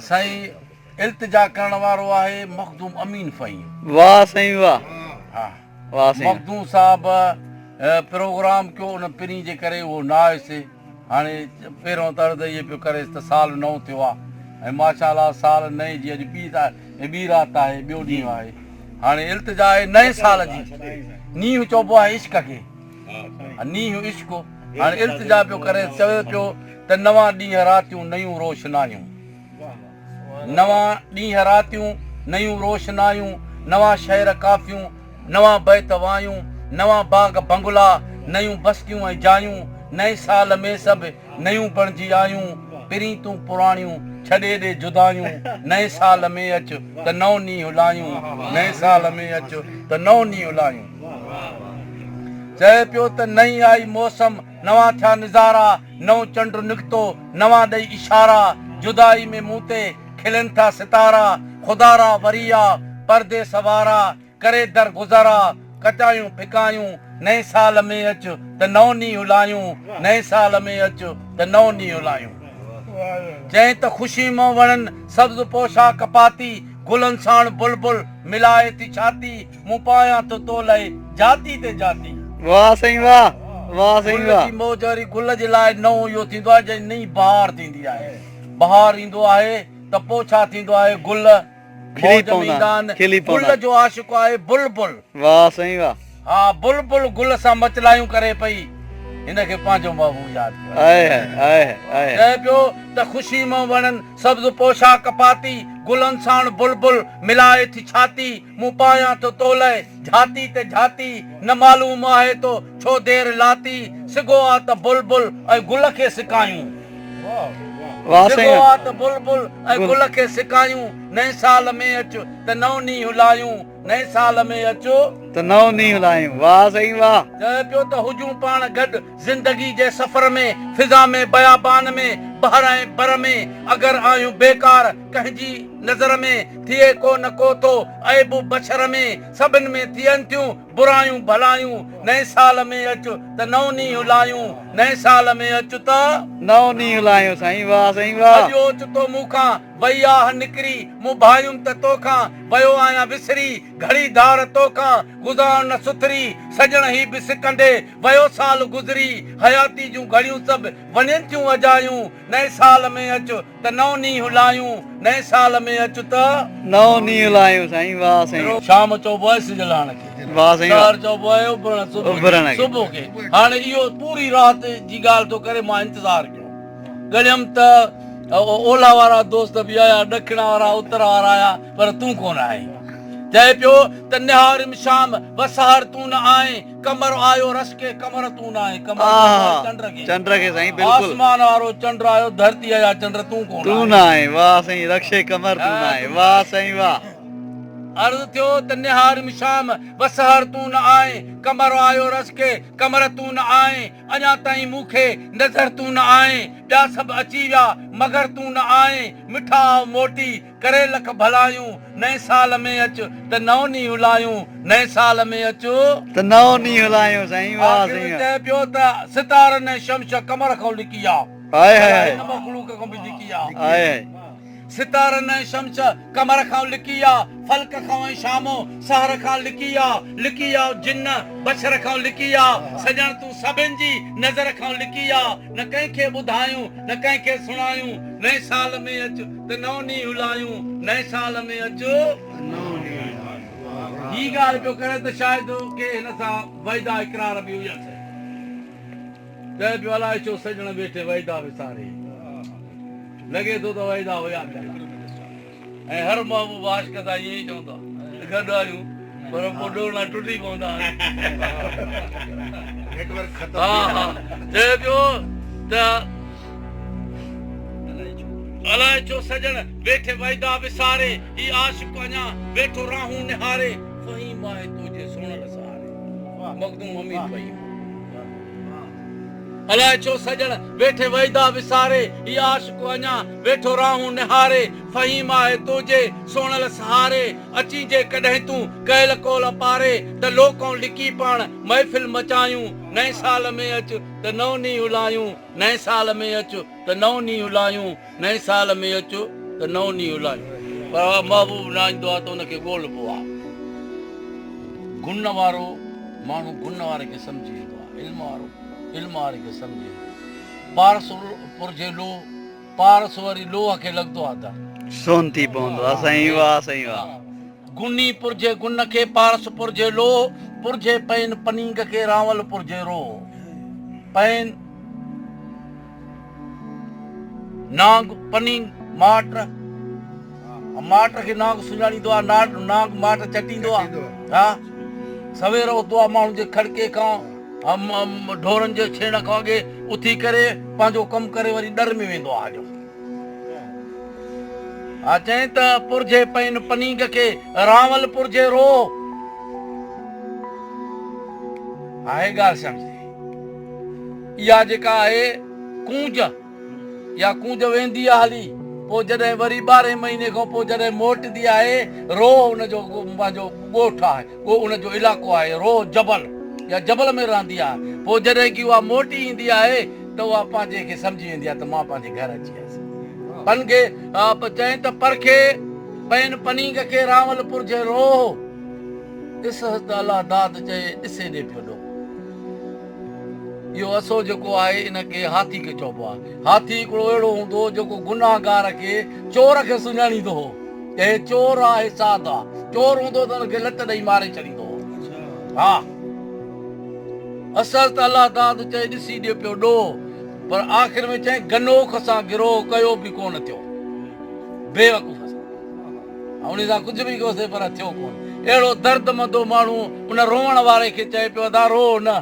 साईं इल्तिजा करण वारो आहे मखदूम अमीन फ़हीम। वाह साईं वाह। हा वाह साईं। मखदूम साहब प्रोग्राम कयो उन पिनी जे करे उहो न आयुसि। हाणे पहिरियों तर्द इहे पियो करे त साल नओं थियो आहे ऐं माशाअल्लाह साल नए जी अॼु ॿी राति आहे, ॿियो ॾींहुं आहे। हाणे इल्तिजा आहे नए साल जी, नींहुं चइबो आहे इश्क खे, नींहुं इश्क। हाणे इल्तिजा पियो करे, चवे पियो त नवां ॾींहं रातियूं नयूं रोशनायूं, नवां ॾींहं रातियूं नयूं रोशनायूं, नवां शहर काफ़ियूं, नवां बैत वायूं, नवां बाग बंगला, नयूं बस्तियूं ऐं जायूं। नए साल में सभु नयूं बणिजी आयूं, पिरीं तूं पुराणियूं छॾे ॾे जुदायूं। नए साल में अचु त नओं ॾींहुं लायूं, नए साल में अचु त नओं ॾींहुं लायूं। चए पियो त नई आई मौसम, नवां थिया नज़ारा, नओं चंड निकितो, नवां ॾेई इशारा। जुदाई में मूं ते खिलनि था सितारा, ख़ुदारा वरिया परदे सवारा, करे दर गुज़ारा कटायूं फिकायूं। नए साल में अचु त नओं ॾींहुं लायूं, नए साल में अचु त नओं ॾींहुं लायूं। चई त ख़ुशी मां वणनि सब्ज़ पोशाक पाती, गुलनि साण बुलबुल मिलाए थी छाती, मूं पायां थो तो लाइ जाती ते जाती। वाह साईं वाह। वाह साईं वाह। मौज वारी गुल जे लाइ नओं इहो थींदो आहे जॾहिं नई बहार थींदी आहे। बहार ईंदो आहे त पोइ छा थींदो आहे, गुल गुल जो आशिक़ आहे बुलबुल। वाह साईं वाह। हा बुलबुल गुल सां मचलायूं करे पई, हिनखे पंहिंजो महबूब यादि कयो। चए पियो त ख़ुशी मां वणनि सब्ज़ पोशाक पाती, गुलनि साण बुलबुल मिलाए थी छाती, मूं पायां थो तो लाइ झाती ते झाती। न मालूम आहे तो छो देर लाती, सिगो आहे त बुलबुल ऐं गुल खे सिकायूं। सिगो आहे त बुलबुल ऐं गुल खे सिकायूं। नए साल में अचु त नओं ॾींहुं लायूं, नए साल में अचो त नओं ॾींहुं लायूं। वाह साईं वाह। चए पियो त हुजूं पाण गॾु ज़िंदगी जे सफ़र में, फिज़ा में बयाबान में, बहर ऐं बर में। अगरि आहियूं बेकार कंहिंजी नज़र में, थिए को न को थो ऐब बशर में, सभिनि में थियनि थियूं बुरायूं भलायूं। नए साल में अचु त नओं ॾींहुं लायूं, नए साल में अचु त नओं ॾींहुं लायूं साईं। वाह साईं वाह। अॼु ओच तो मूंखां वई आह निकिरी, मूं भायुमि त तोखां वयो आहियां विसरी। घड़ी धार तोखां गुज़ार न सुथरी, सजण ही बि सिकंदे वयो साल गुज़री। हयाती जूं घड़ियूं सभु वञनि थियूं अजायूं, नए साल में अचु त नओं ॾींहुं लायूं, नए साल में अचु त नओं ॾींहुं लायूं साईं। वाह साईं। शाम चइबो आहे सिजलाण खे, वाह साईं। सहर चइबो आहे उभरण सुबुह खे। हाणे इहो पूरी राति जी ॻाल्हि थो करे, मां इंतज़ारु कयो। ॻणियमि त ओलह वारा दोस्त बि आया, ॾखिण वारा उतर वारा आया, पर तूं कोन आहीं। चए पियो त निहारिम शाम वसहर तूं न आए, कमर आयो रस के कमर तूं न आए। कमर चंद्र के साईं बिल्कुल। आसमान वारो चंद्र आयो, धरती आया चंद्र, तूं कोन तूं न आए। वाह साईं। रक्षे कमर तूं न आए। वाह साईं वाह। अर्ज़ थियो त निहारिम शाम वसहर तूं न आए, कमर आयो रस के कमर तूं न आए। अञा ताईं मूंखे नज़र तूं न आए, ॿिया सभु अची विया मगर तूं न आए। मिठा मोटी करे लख भलायूं, नए साल में अचु त नओं ॾींहुं लायूं, नए साल में अचु त नओं ॾींहुं लायूं साईं। वाह साईं। चए पियो त सितारनि ऐं शमश कमर खां लिकी विया। हाय हाय। मखलूक खां बि लिकी विया। हाय हाय। सितारनि ऐं शमश कमर खां लिकी विया, फल्क खां ऐं शामो सहर खां लिकी विया। लिकी विया जिन बशर खां लिकी विया, सजण तूं सभिनि जी नज़र खां लिकी विया। न कंहिंखे ॿुधायूं न कंहिंखे सुणायूं, नए साल में अचु त नओं ॾींहुं लायूं, नए साल में अचु। ही ॻाल्हि पियो करे त शायदि के हिन सां वैदा इक़रार बि हुयसि। चए पियो अलाए छो सजण वेठे वैदा विसारे, लॻे थो त वैदा हुया पिया। ऐं हर महबूब आशिक़ सां ईअं ई चवंदो आहे, गॾु आहियूं पर पोइ डोला टुटी पवंदा। हा हा। चए पियो त अलाए छो सजण वेठे वैदा विसारे, ही आशिक़ अञा वेठो राहूं निहारे। फ़हीम आहे तुंहिंजे सुणल सहारे। मखदूम अमीन फ़हीम। अलाए छो सजण वेठे वैदा विसारे, ही आशिक़ अञा वेठो राहूं निहारे। फ़हीम आहे तुंहिंजे सोणल सहारे, अची जे कॾहिं तूं कयल कोल पारे, त लोकों लिकी पाण महफ़िल मचायूं। नए साल में अचु त नओं ॾींहुं लायूं, नए साल में अचु त नओं ॾींहुं लायूं, नए साल में अचु त नओं ॾींहुं उलायूं पर महबूब न ईंदो आहे त हुनखे ॻोल्हिबो आहे गुण वारो माण्हू गुण वारे खे सम्झी वेंदो आहे इल्म वारे खे सम्झी वेंदो आहे पारस पुरजे लोह पारस वरी लोह खे लॻंदो आहे त सोन थी पवंदो आहे साईं वाह साईं वाह गुनी पुरजे गुन खे पारस पुरजे लोह पुरजे पैन पनींग खे रावल पुरजे रोह पैन नांग पनींग माट माट खे नांग सुञाणींदो आहे नांग माट चटींदो आहे हा सवेर उथंदो आहे माण्हू जे खड़के खां ढोरनि जे छेण खां अॻे उथी करे पंहिंजो कमु करे वरी डर में वेंदो आहे हा चई त पुरजे पैन पनींग खे रावल पुरजे रो आहे ॻाल्हि सम्झी इहा जेका आहे कूंज या कूंज वेंदी आहे हली पोइ जॾहिं वरी 12 महीने खां पोइ जॾहिं मोटंदी आहे रो हुनजो पंहिंजो ॻोठु आहे उहो हुनजो इलाइक़ो आहे रो जबल या जबल में रहंदी आहे पोइ जॾहिं की उहा मोटी ईंदी आहे त उहा पंहिंजे खे सम्झी वेंदी आहे त मां पंहिंजे घर अची वियसि पन खे चई त परखे पैन पनींग खे रावल पुरजे रो ॾिस त अलाह दाद चए ॾिसे ॾे पियो ॾो इहो असो जेको आहे इनखे हाथी खे चइबो आहे हाथी हिकिड़ो अहिड़ो हूंदो जेको गुनाहगार खे चोर खे सुञाणींदो हो हे चोर आहे साध आहे चोर हूंदो त हुनखे लट ॾेई मारे छॾींदो हो हा असल त अलाह दाद चए ॾिसी ॾे पियो ॾो पर आख़िर में चई गनोख सां गिरोह कयो बि कोन थियो बेवकूफ़ सां उन सां कुझु बि कयोसीं पर थियो कोन अहिड़ो दर्द मंदो माण्हू उन रोअण वारे खे चए पियो दा रो न